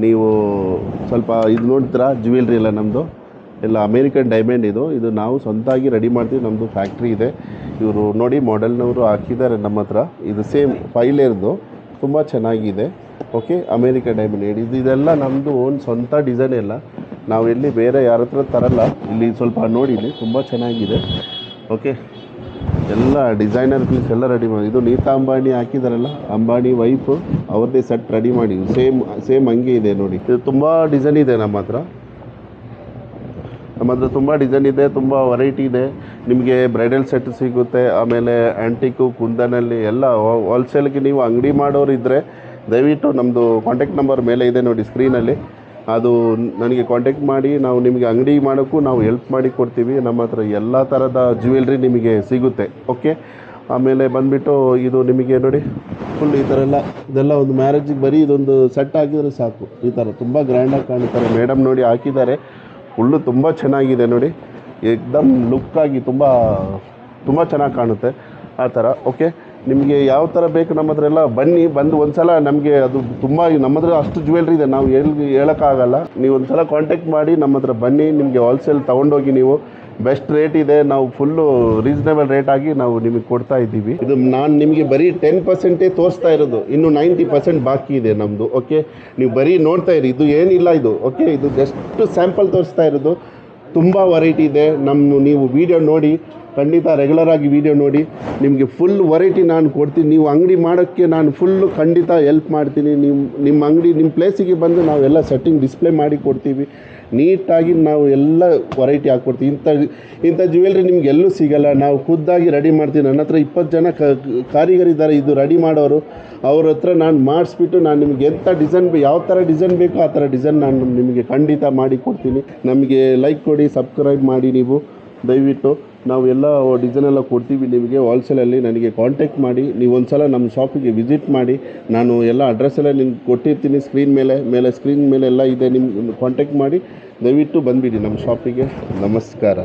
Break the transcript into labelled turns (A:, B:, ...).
A: ನೀವು ಸ್ವಲ್ಪ ಇದು ನೋಡ್ತೀರಾ ಜ್ಯುವೆಲ್ರಿ ಎಲ್ಲ ನಮ್ಮದು ಎಲ್ಲ ಅಮೇರಿಕನ್ ಡೈಮಂಡ್ ಇದು ನಾವು ಸ್ವಂತಾಗಿ ರೆಡಿ ಮಾಡ್ತೀವಿ. ನಮ್ಮದು ಫ್ಯಾಕ್ಟ್ರಿ ಇದೆ. ಇವರು ನೋಡಿ ಮಾಡೆಲ್ನವರು ಹಾಕಿದ್ದಾರೆ ನಮ್ಮ ಹತ್ರ. ಇದು ಸೇಮ್ ಫೈಲೇರ್ದು ತುಂಬ ಚೆನ್ನಾಗಿದೆ. ಓಕೆ, ಅಮೇರಿಕನ್ ಡೈಮಂಡ್ ಇದೆಲ್ಲ ನಮ್ಮದು ಓನ್ ಸ್ವಂತ ಡಿಸೈನ್ ಎಲ್ಲ. ನಾವು ಎಲ್ಲಿ ಬೇರೆ ಯಾರ ಹತ್ರ ತರಲ್ಲ. ಇಲ್ಲಿ ಸ್ವಲ್ಪ ನೋಡಿ, ಇಲ್ಲಿ ತುಂಬ ಚೆನ್ನಾಗಿದೆ. ಓಕೆ, ಎಲ್ಲ ಡಿಸೈನರ್ ಪೀಸ್ ಎಲ್ಲ ರೆಡಿ ಮಾಡಿ. ಇದು ನೀತಾ ಅಂಬಾನಿ ಹಾಕಿದಾರಲ್ಲ, ಅಂಬಾನಿ ವೈಫು ಅವ್ರದ್ದೇ ಸೆಟ್ ರೆಡಿ ಮಾಡಿ. ಸೇಮ್ ಹಂಗೆ ಇದೆ ನೋಡಿ. ಇದು ತುಂಬ ಡಿಸೈನ್ ಇದೆ ನಮ್ಮ ಹತ್ರ ತುಂಬ ಡಿಸೈನ್ ಇದೆ, ತುಂಬ ವೆರೈಟಿ ಇದೆ. ನಿಮಗೆ ಬ್ರೈಡಲ್ ಸೆಟ್ ಸಿಗುತ್ತೆ. ಆಮೇಲೆ ಆ್ಯಂಟಿಕು ಕುಂದನಲ್ಲಿ ಎಲ್ಲ ಹೋಲ್ಸೇಲ್ಗೆ ನೀವು ಅಂಗಡಿ ಮಾಡೋರು ಇದ್ದರೆ ದಯವಿಟ್ಟು ನಮ್ಮದು ಕಾಂಟ್ಯಾಕ್ಟ್ ನಂಬರ್ ಮೇಲೆ ಇದೆ ನೋಡಿ ಸ್ಕ್ರೀನಲ್ಲಿ. ಅದು ನನಗೆ ಕಾಂಟ್ಯಾಕ್ಟ್ ಮಾಡಿ, ನಾವು ನಿಮಗೆ ಅಂಗಡಿ ಮಾಡೋಕ್ಕೂ ನಾವು ಹೆಲ್ಪ್ ಮಾಡಿ ಕೊಡ್ತೀವಿ. ನಮ್ಮ ಹತ್ರ ಎಲ್ಲ ಥರದ ಜ್ಯುವೆಲ್ರಿ ನಿಮಗೆ ಸಿಗುತ್ತೆ. ಓಕೆ, ಆಮೇಲೆ ಬಂದುಬಿಟ್ಟು ಇದು ನಿಮಗೆ ನೋಡಿ ಫುಲ್ ಈ ಥರ ಇದೆಲ್ಲ ಒಂದು ಮ್ಯಾರೇಜಿಗೆ ಬರೀ ಇದೊಂದು ಸೆಟ್ ಹಾಕಿದರೆ ಸಾಕು. ಈ ಥರ ತುಂಬ ಗ್ರ್ಯಾಂಡಾಗಿ ಕಾಣ್ತಾರೆ. ಮೇಡಮ್ ನೋಡಿ ಹಾಕಿದ್ದಾರೆ. ಫುಲ್ಲು ತುಂಬ ಚೆನ್ನಾಗಿದೆ ನೋಡಿ. ಏಕ್ದಮ್ ಲುಕ್ಕಾಗಿ ತುಂಬ ಚೆನ್ನಾಗಿ ಕಾಣುತ್ತೆ ಆ ಥರ. ಓಕೆ, ನಿಮಗೆ ಯಾವ ಥರ ಬೇಕು ನಮ್ಮ ಹತ್ರ ಎಲ್ಲ ಬಂದು ಒಂದು ಸಲ ನಮಗೆ ಅದು ತುಂಬ ನಮ್ಮ ಹತ್ರ ಅಷ್ಟು ಜ್ಯುವೆಲ್ರಿ ಇದೆ, ನಾವು ಹೇಳೋಕ್ಕಾಗಲ್ಲ. ನೀವು ಒಂದು ಸಲ ಕಾಂಟ್ಯಾಕ್ಟ್ ಮಾಡಿ ನಮ್ಮ ಹತ್ರ ಬನ್ನಿ. ನಿಮಗೆ ಹೋಲ್ಸೇಲ್ ತೊಗೊಂಡೋಗಿ ನೀವು ಬೆಸ್ಟ್ ರೇಟ್ ಇದೆ. ನಾವು ಫುಲ್ಲು ರೀಸನೇಬಲ್ ರೇಟ್ ಆಗಿ ನಾವು ನಿಮಗೆ ಕೊಡ್ತಾ ಇದ್ದೀವಿ. ಇದು ನಾನು ನಿಮಗೆ ಬರೀ 10% ತೋರಿಸ್ತಾ ಇರೋದು, ಇನ್ನು 90% ಬಾಕಿ ಇದೆ ನಮ್ಮದು. ಓಕೆ, ನೀವು ಬರೀ ನೋಡ್ತಾ ಇರಿ, ಇದು ಏನಿಲ್ಲ ಇದು. ಓಕೆ, ಇದು ಜಸ್ಟ್ ಸ್ಯಾಂಪಲ್ ತೋರಿಸ್ತಾ ಇರೋದು. ತುಂಬ ವೆರೈಟಿ ಇದೆ. ನೀವು ವಿಡಿಯೋ ನೋಡಿ, ಖಂಡಿತ ರೆಗ್ಯುಲರಾಗಿ ವಿಡಿಯೋ ನೋಡಿ. ನಿಮಗೆ ಫುಲ್ ವೆರೈಟಿ ನಾನು ಕೊಡ್ತೀನಿ. ನೀವು ಅಂಗಡಿ ಮಾಡೋಕ್ಕೆ ನಾನು ಫುಲ್ಲು ಖಂಡಿತ ಹೆಲ್ಪ್ ಮಾಡ್ತೀನಿ. ನಿಮ್ಮ ಅಂಗಡಿ ನಿಮ್ಮ ಪ್ಲೇಸಿಗೆ ಬಂದು ನಾವೆಲ್ಲ ಸೆಟ್ಟಿಂಗ್ ಡಿಸ್ಪ್ಲೇ ಮಾಡಿ ಕೊಡ್ತೀವಿ. ನೀಟಾಗಿ ನಾವು ಎಲ್ಲ ವೆರೈಟಿ ಹಾಕ್ಕೊಡ್ತೀವಿ. ಇಂಥ ಜ್ಯುವೆಲ್ರಿ ನಿಮ್ಗೆ ಎಲ್ಲೂ ಸಿಗೋಲ್ಲ. ನಾವು ಖುದ್ದಾಗಿ ರೆಡಿ ಮಾಡ್ತೀವಿ. ನನ್ನ ಹತ್ರ 20 ಜನ ಕಾರಿಗರಿದ್ದಾರೆ ಇದು ರೆಡಿ ಮಾಡೋರು. ಅವ್ರ ಹತ್ರ ನಾನು ಮಾಡಿಸ್ಬಿಟ್ಟು ನಾನು ನಿಮಗೆ ಎಂಥ ಡಿಸೈನ್ ಯಾವ ಥರ ಡಿಸೈನ್ ಬೇಕೋ ಆ ಥರ ಡಿಸೈನ್ ನಾನು ನಿಮಗೆ ಖಂಡಿತ ಮಾಡಿ ಕೊಡ್ತೀನಿ. ನಮಗೆ ಲೈಕ್ ಕೊಡಿ, ಸಬ್ಸ್ಕ್ರೈಬ್ ಮಾಡಿ. ನೀವು ದಯವಿಟ್ಟು ನಾವು ಎಲ್ಲ ಡಿಸೈನೆಲ್ಲ ಕೊಡ್ತೀವಿ ನಿಮಗೆ ಹೋಲ್ಸೇಲಲ್ಲಿ. ನನಗೆ ಕಾಂಟ್ಯಾಕ್ಟ್ ಮಾಡಿ. ನೀವು ಒಂದು ಸಲ ನಮ್ಮ ಶಾಪಿಗೆ ವಿಸಿಟ್ ಮಾಡಿ. ನಾನು ಎಲ್ಲ ಅಡ್ರೆಸ್ ಎಲ್ಲ ನಿಮ್ಗೆ ಕೊಟ್ಟಿರ್ತೀನಿ ಸ್ಕ್ರೀನ್ ಮೇಲೆ ಎಲ್ಲ ಇದೆ. ನಿಮ್ಗೆ ಕಾಂಟ್ಯಾಕ್ಟ್ ಮಾಡಿ ದಯವಿಟ್ಟು ಬಂದುಬಿಡಿ ನಮ್ಮ ಶಾಪಿಗೆ. ನಮಸ್ಕಾರ.